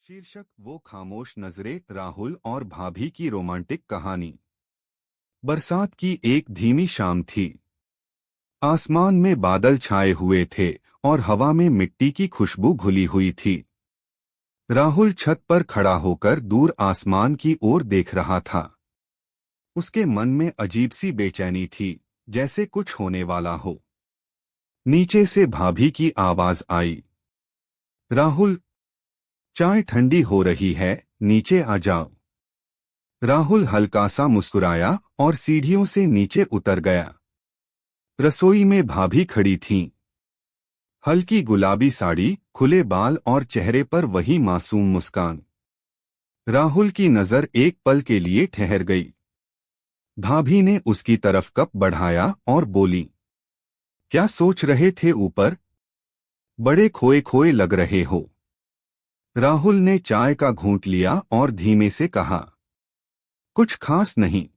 शीर्षक वो खामोश नजरें, राहुल और भाभी की रोमांटिक कहानी। बरसात की एक धीमी शाम थी। आसमान में बादल छाए हुए थे और हवा में मिट्टी की खुशबू घुली हुई थी। राहुल छत पर खड़ा होकर दूर आसमान की ओर देख रहा था। उसके मन में अजीब सी बेचैनी थी, जैसे कुछ होने वाला हो। नीचे से भाभी की आवाज आई, राहुल, चाय ठंडी हो रही है, नीचे आ जाओ। राहुल हल्का सा मुस्कुराया और सीढ़ियों से नीचे उतर गया। रसोई में भाभी खड़ी थीं। हल्की गुलाबी साड़ी, खुले बाल और चेहरे पर वही मासूम मुस्कान। राहुल की नजर एक पल के लिए ठहर गई। भाभी ने उसकी तरफ कप बढ़ाया और बोली, क्या सोच रहे थे ऊपर? बड़े खोए खोए लग रहे हो। राहुल ने चाय का घूंट लिया और धीमे से कहा, कुछ खास नहीं,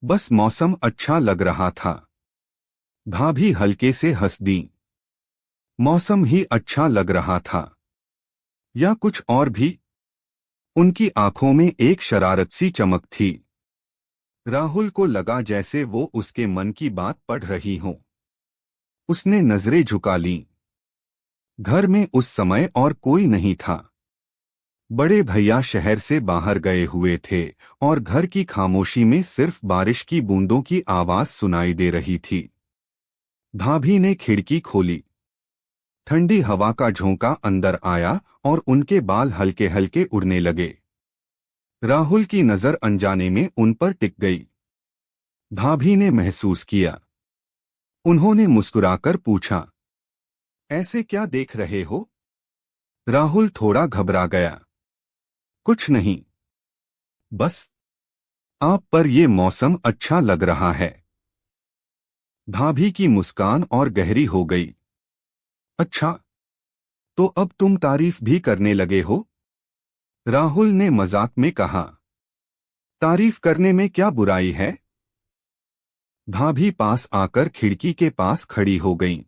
बस मौसम अच्छा लग रहा था। भाभी हल्के से हंस दी। मौसम ही अच्छा लग रहा था या कुछ और भी? उनकी आंखों में एक शरारत सी चमक थी। राहुल को लगा जैसे वो उसके मन की बात पढ़ रही हो। उसने नजरें झुका लीं। घर में उस समय और कोई नहीं था। बड़े भैया शहर से बाहर गए हुए थे और घर की खामोशी में सिर्फ बारिश की बूंदों की आवाज सुनाई दे रही थी। भाभी ने खिड़की खोली। ठंडी हवा का झोंका अंदर आया और उनके बाल हल्के हल्के उड़ने लगे। राहुल की नजर अनजाने में उन पर टिक गई। भाभी ने महसूस किया। उन्होंने मुस्कुराकर पूछा, ऐसे क्या देख रहे हो? राहुल थोड़ा घबरा गया। कुछ नहीं, बस आप पर ये मौसम अच्छा लग रहा है। भाभी की मुस्कान और गहरी हो गई। अच्छा, तो अब तुम तारीफ भी करने लगे हो? राहुल ने मजाक में कहा। तारीफ करने में क्या बुराई है? भाभी पास आकर खिड़की के पास खड़ी हो गईं।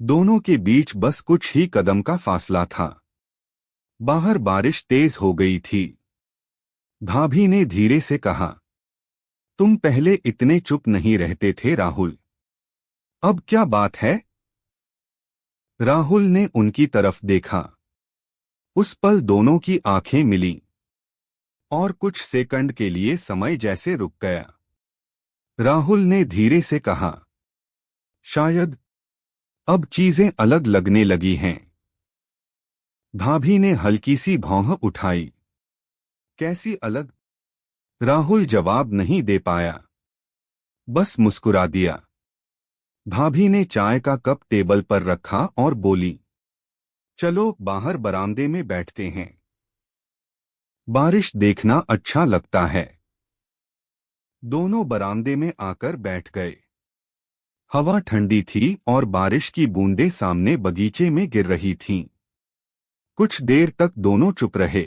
दोनों के बीच बस कुछ ही कदम का फासला था। बाहर बारिश तेज हो गई थी। भाभी ने धीरे से कहा, तुम पहले इतने चुप नहीं रहते थे राहुल। अब क्या बात है? राहुल ने उनकी तरफ देखा। उस पल दोनों की आंखें मिलीं और कुछ सेकंड के लिए समय जैसे रुक गया। राहुल ने धीरे से कहा, शायद अब चीजें अलग लगने लगी हैं। भाभी ने हल्की सी भौं उठाई। कैसी अलग? राहुल जवाब नहीं दे पाया, बस मुस्कुरा दिया। भाभी ने चाय का कप टेबल पर रखा और बोली, चलो बाहर बरामदे में बैठते हैं। बारिश देखना अच्छा लगता है। दोनों बरामदे में आकर बैठ गए। हवा ठंडी थी और बारिश की बूंदें सामने बगीचे में गिर रही थीं। कुछ देर तक दोनों चुप रहे।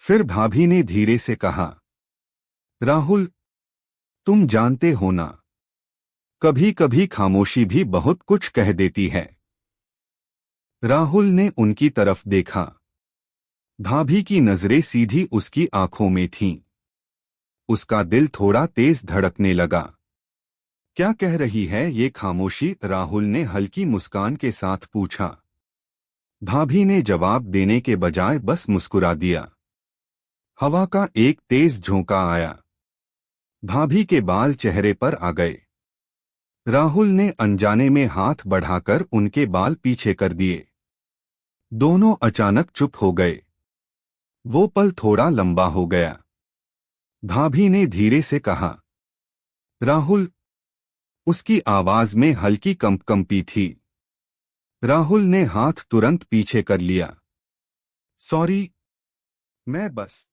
फिर भाभी ने धीरे से कहा, राहुल, तुम जानते हो ना, कभी कभी खामोशी भी बहुत कुछ कह देती है। राहुल ने उनकी तरफ देखा। भाभी की नजरें सीधी उसकी आंखों में थीं। उसका दिल थोड़ा तेज धड़कने लगा। क्या कह रही है ये खामोशी? राहुल ने हल्की मुस्कान के साथ पूछा। भाभी ने जवाब देने के बजाय बस मुस्कुरा दिया। हवा का एक तेज झोंका आया। भाभी के बाल चेहरे पर आ गए। राहुल ने अनजाने में हाथ बढ़ाकर उनके बाल पीछे कर दिए। दोनों अचानक चुप हो गए। वो पल थोड़ा लंबा हो गया। भाभी ने धीरे से कहा, राहुल। उसकी आवाज में हल्की कंपी थी। राहुल ने हाथ तुरंत पीछे कर लिया। सॉरी, मैं बस।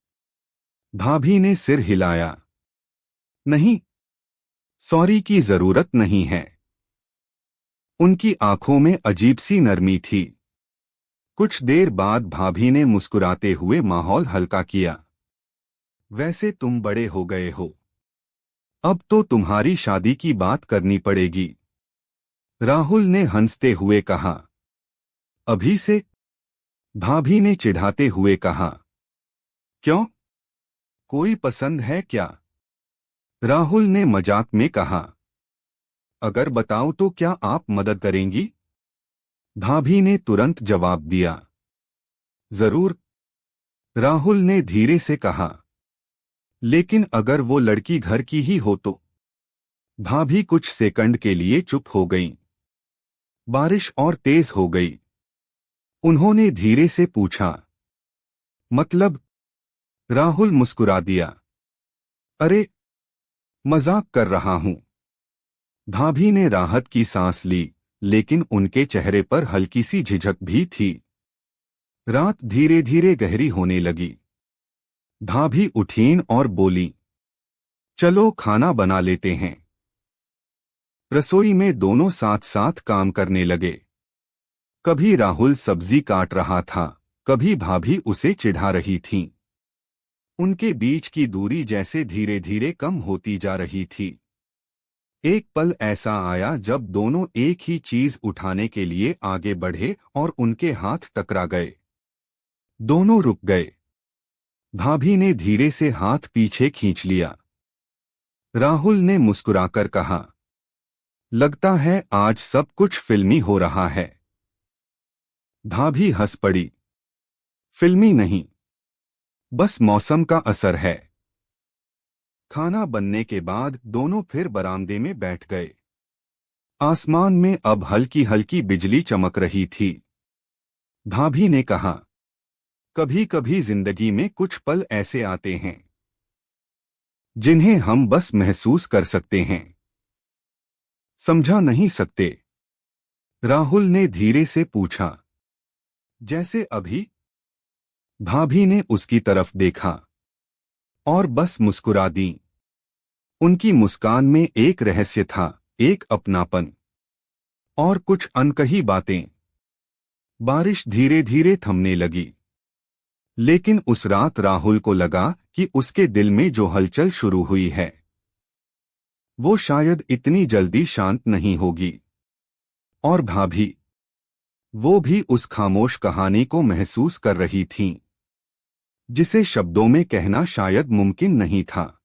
भाभी ने सिर हिलाया। नहीं, सॉरी की जरूरत नहीं है। उनकी आंखों में अजीब सी नरमी थी। कुछ देर बाद भाभी ने मुस्कुराते हुए माहौल हल्का किया। वैसे तुम बड़े हो गए हो। अब तो तुम्हारी शादी की बात करनी पड़ेगी। राहुल ने हंसते हुए कहा। अभी से? भाभी ने चिढ़ाते हुए कहा, क्यों, कोई पसंद है क्या? राहुल ने मजाक में कहा, अगर बताऊं तो क्या आप मदद करेंगी? भाभी ने तुरंत जवाब दिया, जरूर। राहुल ने धीरे से कहा, लेकिन अगर वो लड़की घर की ही हो तो? भाभी कुछ सेकंड के लिए चुप हो गईं। बारिश और तेज हो गई। उन्होंने धीरे से पूछा, मतलब? राहुल मुस्कुरा दिया, अरे, मजाक कर रहा हूं। भाभी ने राहत की सांस ली, लेकिन उनके चेहरे पर हल्की सी झिझक भी थी। रात धीरे धीरे गहरी होने लगी। भाभी उठीं और बोली, चलो खाना बना लेते हैं। रसोई में दोनों साथ साथ काम करने लगे। कभी राहुल सब्जी काट रहा था, कभी भाभी उसे चिढ़ा रही थीं। उनके बीच की दूरी जैसे धीरे धीरे कम होती जा रही थी। एक पल ऐसा आया जब दोनों एक ही चीज उठाने के लिए आगे बढ़े और उनके हाथ टकरा गए। दोनों रुक गए। भाभी ने धीरे से हाथ पीछे खींच लिया। राहुल ने मुस्कुराकर कहा, लगता है आज सब कुछ फिल्मी हो रहा है। भाभी हंस पड़ी, फिल्मी नहीं, बस मौसम का असर है। खाना बनने के बाद दोनों फिर बरामदे में बैठ गए। आसमान में अब हल्की हल्की बिजली चमक रही थी। भाभी ने कहा, कभी कभी जिंदगी में कुछ पल ऐसे आते हैं जिन्हें हम बस महसूस कर सकते हैं, समझा नहीं सकते। राहुल ने धीरे से पूछा, जैसे अभी? भाभी ने उसकी तरफ देखा और बस मुस्कुरा दी। उनकी मुस्कान में एक रहस्य था, एक अपनापन और कुछ अनकही बातें। बारिश धीरे धीरे थमने लगी, लेकिन उस रात राहुल को लगा कि उसके दिल में जो हलचल शुरू हुई है वो शायद इतनी जल्दी शांत नहीं होगी। और भाभी, वो भी उस खामोश कहानी को महसूस कर रही थीं, जिसे शब्दों में कहना शायद मुमकिन नहीं था।